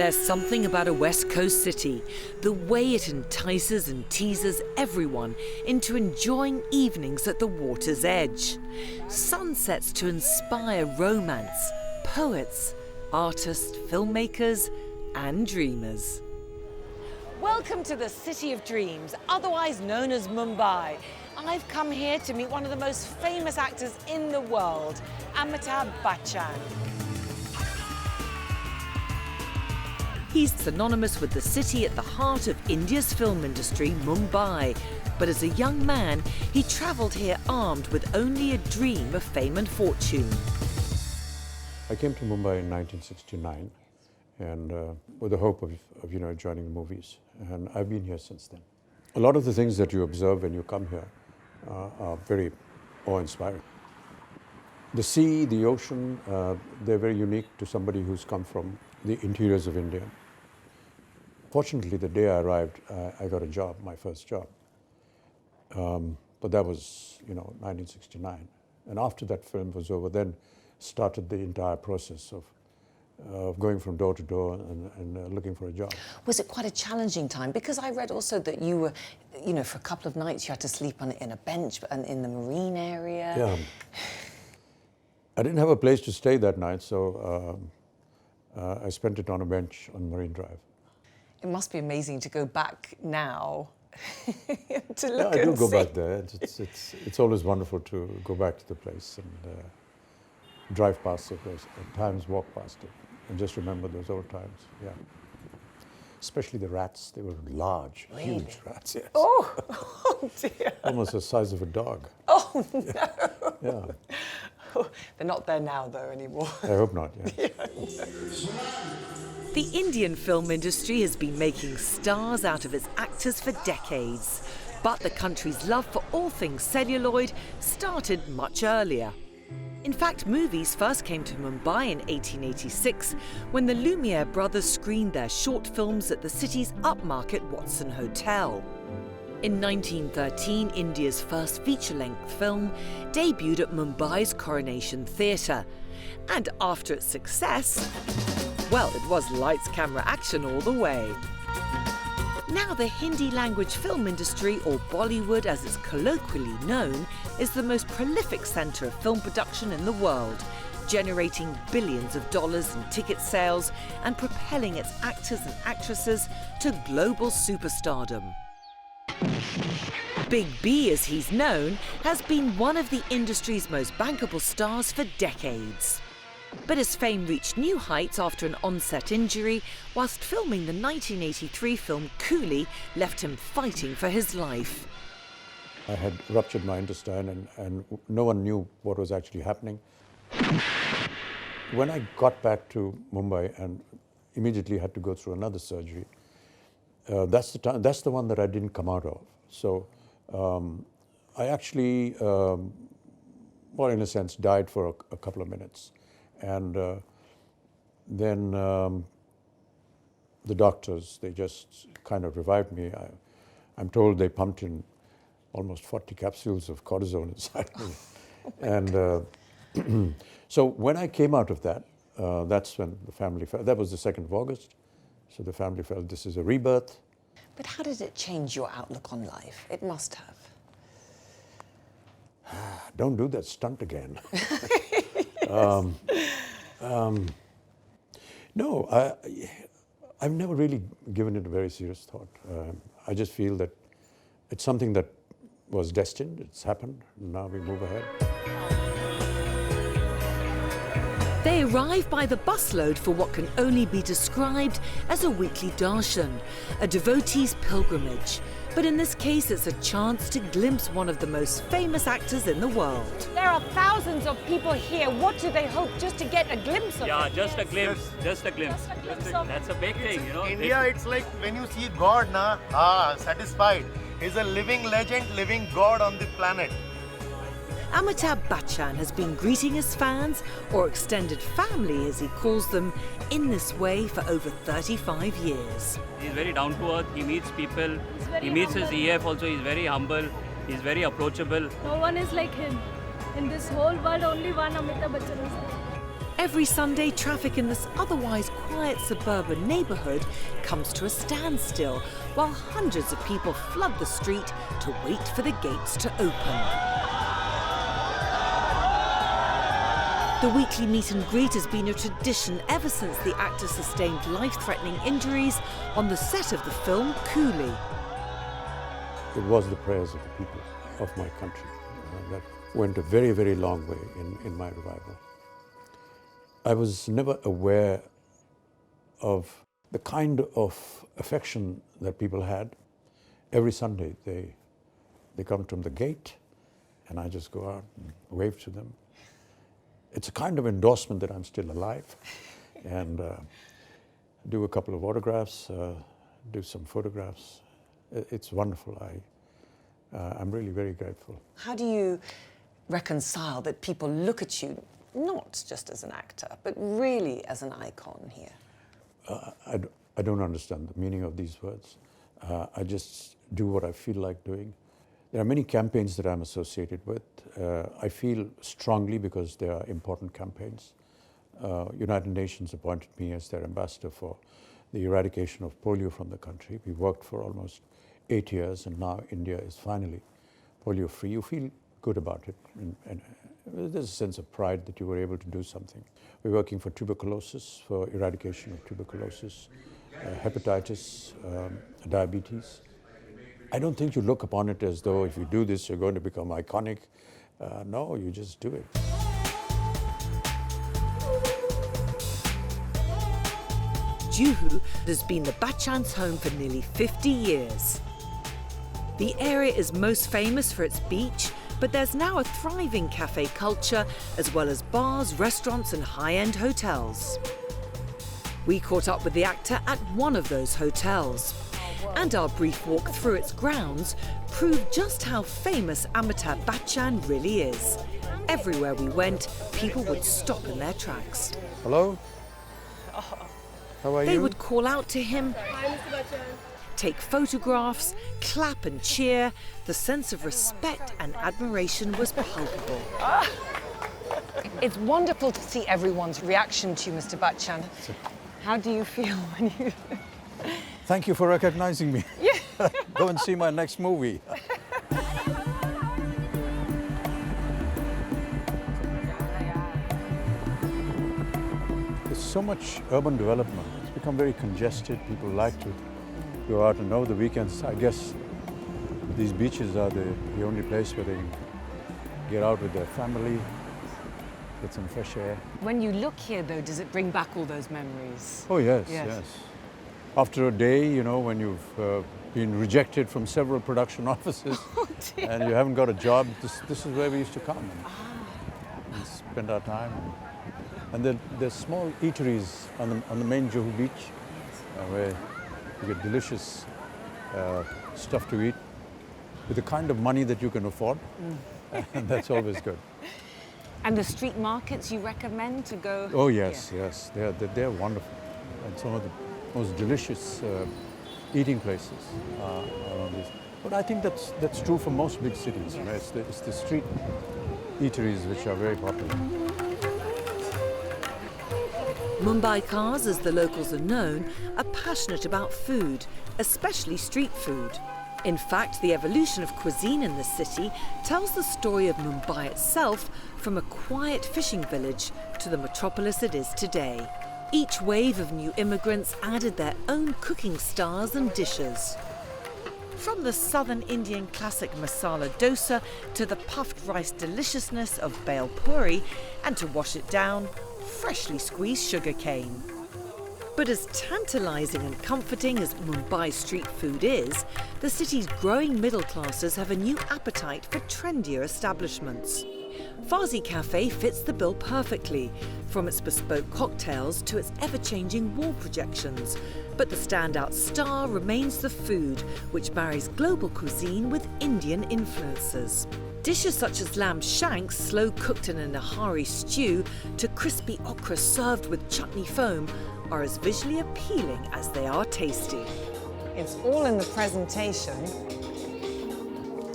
There's something about a West Coast city, the way it entices and teases everyone into enjoying evenings at the water's edge. Sunsets to inspire romance, poets, artists, filmmakers, and dreamers. Welcome to the City of Dreams, otherwise known as Mumbai. I've come here to meet one of the most famous actors in the world, Amitabh Bachchan. He's synonymous with the city at the heart of India's film industry, Mumbai. But as a young man, he travelled here armed with only a dream of fame and fortune. I came to Mumbai in 1969 and with the hope of joining the movies. And I've been here since then. A lot of the things that you observe when you come here are very awe-inspiring. The sea, the ocean, they're very unique to somebody who's come from the interiors of India. Fortunately, the day I arrived, I got a job, my first job. But that was, 1969. And after that film was over, then started the entire process of going from door to door and looking for a job. Was it quite a challenging time? Because I read also that you were, for a couple of nights you had to sleep in a bench and in the marine area. Yeah. I didn't have a place to stay that night, so I spent it on a bench on Marine Drive. It must be amazing to go back now to look I do and go see. back there. It's always wonderful to go back to the place and drive past it, at times walk past it, and just remember those old times. Yeah. Especially the rats. They were large, Really? huge rats. Yes. Oh dear. Almost the size of a dog. Oh no. Yeah. They're not there now though anymore. I hope not. Yeah. The Indian film industry has been making stars out of its actors for decades. But the country's love for all things celluloid started much earlier. In fact, movies first came to Mumbai in 1886 when the Lumiere brothers screened their short films at the city's upmarket Watson Hotel. In 1913, India's first feature-length film debuted at Mumbai's Coronation Theatre. And after its success, well, it was lights, camera, action all the way. Now the Hindi-language film industry, or Bollywood as it's colloquially known, is the most prolific centre of film production in the world, generating billions of dollars in ticket sales and propelling its actors and actresses to global superstardom. Big B, as he's known, has been one of the industry's most bankable stars for decades. But his fame reached new heights after an onset injury, whilst filming the 1983 film Coolie left him fighting for his life. I had ruptured my intestine and no one knew what was actually happening. When I got back to Mumbai and immediately had to go through another surgery, that's the one that I didn't come out of. So I actually, in a sense, died for a couple of minutes. And then the doctors, they just kind of revived me. I'm told they pumped in almost 40 capsules of cortisone inside me. And so when I came out of that, that's when the family felt, that was the 2nd of August. So the family felt this is a rebirth. But how did it change your outlook on life? It must have. Don't do that stunt again. No, I've never really given it a very serious thought. I just feel that it's something that was destined, it's happened, and now we move ahead. They arrive by the busload for what can only be described as a weekly darshan, a devotee's pilgrimage. But in this case, it's a chance to glimpse one of the most famous actors in the world. There are thousands of people here. What do they hope? Just to get a glimpse of Yeah, it? just a glimpse. Just a glimpse. That's a big thing, India, it's like when you see God, satisfied. He's a living legend, living God on the planet. Amitabh Bachchan has been greeting his fans, or extended family as he calls them, in this way for over 35 years. He's very down to earth. He meets people. He meets his EF also. He's very humble. He's very approachable. No one is like him. In this whole world, only one Amitabh Bachchan is there. Every Sunday, traffic in this otherwise quiet suburban neighbourhood comes to a standstill, while hundreds of people flood the street to wait for the gates to open. The weekly meet and greet has been a tradition ever since the actor sustained life-threatening injuries on the set of the film Coolie. It was the prayers of the people of my country that went a very, very long way in my revival. I was never aware of the kind of affection that people had. Every Sunday they come to the gate and I just go out and wave to them. It's a kind of endorsement that I'm still alive and do a couple of autographs, do some photographs. It's wonderful. I'm really very grateful. How do you reconcile that people look at you not just as an actor, but really as an icon here? I don't understand the meaning of these words. I just do what I feel like doing. There are many campaigns that I'm associated with. I feel strongly because they are important campaigns. United Nations appointed me as their ambassador for the eradication of polio from the country. We worked for almost 8 years and now India is finally polio-free. You feel good about it. And there's a sense of pride that you were able to do something. We're working for tuberculosis, for eradication of tuberculosis, hepatitis, diabetes. I don't think you look upon it as though if you do this, you're going to become iconic. No, you just do it. Juhu has been the Bachchans' home for nearly 50 years. The area is most famous for its beach, but there's now a thriving cafe culture, as well as bars, restaurants and high-end hotels. We caught up with the actor at one of those hotels. And our brief walk through its grounds proved just how famous Amitabh Bachchan really is. Everywhere we went, people would stop in their tracks. Hello? How are you? They would call out to him, "Hi, Mr. Bachchan," take photographs, clap and cheer. The sense of respect and admiration was palpable. It's wonderful to see everyone's reaction to you, Mr. Bachchan. How do you feel when you... Thank you for recognizing me. Yeah. Go and see my next movie. There's so much urban development. It's become very congested. People like to go out and over the weekends. I guess these beaches are the only place where they can get out with their family, get some fresh air. When you look here, though, does it bring back all those memories? Oh, yes, yes. After a day, you know, when you've been rejected from several production offices and you haven't got a job, this is where we used to come and spend our time. And there's small eateries on the main Juhu beach where you get delicious stuff to eat with the kind of money that you can afford. And that's always good. And the street markets you recommend to go? Oh, yes, yes. They're wonderful. And some of the most delicious eating places around this. But I think that's true for most big cities. Yes. You know, it's the street eateries which are very popular. Mumbaikars, as the locals are known, are passionate about food, especially street food. In fact, the evolution of cuisine in the city tells the story of Mumbai itself, from a quiet fishing village to the metropolis it is today. Each wave of new immigrants added their own cooking styles and dishes. From the southern Indian classic masala dosa to the puffed rice deliciousness of bhel puri, and to wash it down, freshly squeezed sugarcane. But as tantalising and comforting as Mumbai street food is, the city's growing middle classes have a new appetite for trendier establishments. Farsi Cafe fits the bill perfectly, from its bespoke cocktails to its ever-changing wall projections. But the standout star remains the food, which marries global cuisine with Indian influences. Dishes such as lamb shanks, slow-cooked in a nahari stew, to crispy okra served with chutney foam, are as visually appealing as they are tasty. It's all in the presentation.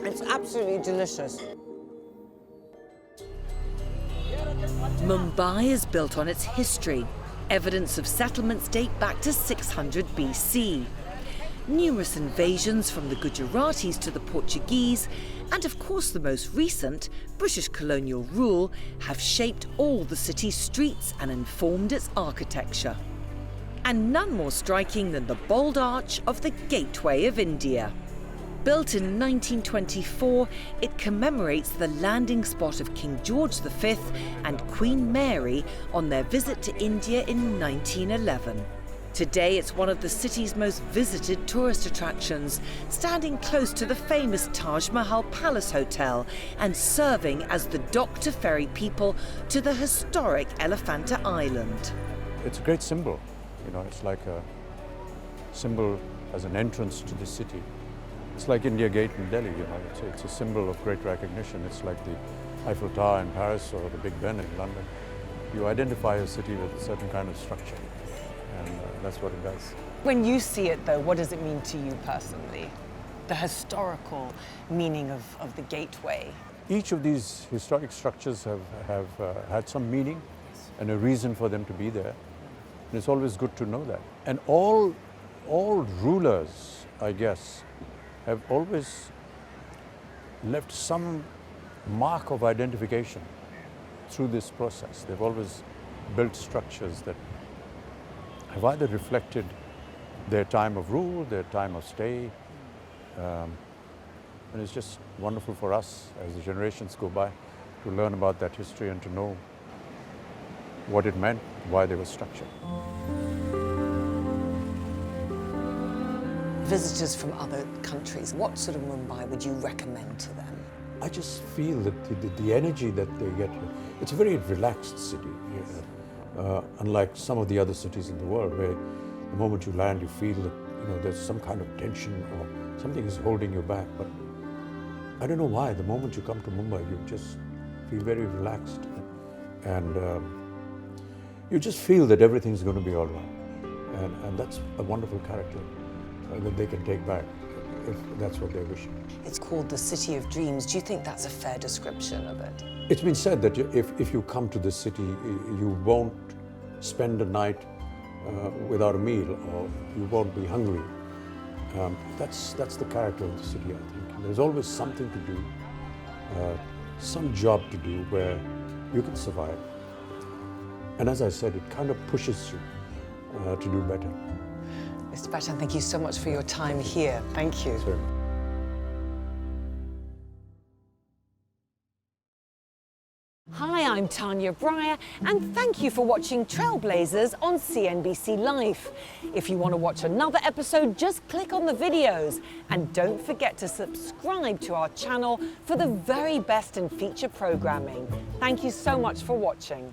It's absolutely delicious. Mumbai is built on its history. Evidence of settlements date back to 600 BC. Numerous invasions from the Gujaratis to the Portuguese, and of course the most recent, British colonial rule, have shaped all the city's streets and informed its architecture. And none more striking than the bold arch of the Gateway of India. Built in 1924, it commemorates the landing spot of King George V and Queen Mary on their visit to India in 1911. Today, it's one of the city's most visited tourist attractions, standing close to the famous Taj Mahal Palace Hotel and serving as the dock to ferry people to the historic Elephanta Island. It's a great symbol. It's like a symbol as an entrance to the city. It's like India Gate in Delhi, it's a symbol of great recognition. It's like the Eiffel Tower in Paris or the Big Ben in London. You identify a city with a certain kind of structure, and that's what it does. When you see it, though, what does it mean to you personally? The historical meaning of the gateway? Each of these historic structures have had some meaning and a reason for them to be there. And it's always good to know that. And all rulers, I guess, have always left some mark of identification through this process. They've always built structures that have either reflected their time of rule, their time of stay, and it's just wonderful for us as the generations go by to learn about that history and to know what it meant, why they were structured. Visitors from other countries, what sort of Mumbai would you recommend to them? I just feel that the energy that they get here, it's a very relaxed city. Unlike some of the other cities in the world where the moment you land you feel that there's some kind of tension or something is holding you back. But I don't know why, the moment you come to Mumbai you just feel very relaxed and you just feel that everything's going to be all right. And that's a wonderful character that they can take back if that's what they're wishing. It's called the City of Dreams. Do you think that's a fair description of it? It's been said that if you come to this city, you won't spend a night without a meal, or you won't be hungry. That's the character of the city, I think. There's always something to do, some job to do where you can survive. And as I said, it kind of pushes you to do better. Mr. Bachchan, thank you so much for your time here. Thank you. Sure. Hi, I'm Tania Bryer, and thank you for watching Trailblazers on CNBC Live. If you want to watch another episode, just click on the videos. And don't forget to subscribe to our channel for the very best in feature programming. Thank you so much for watching.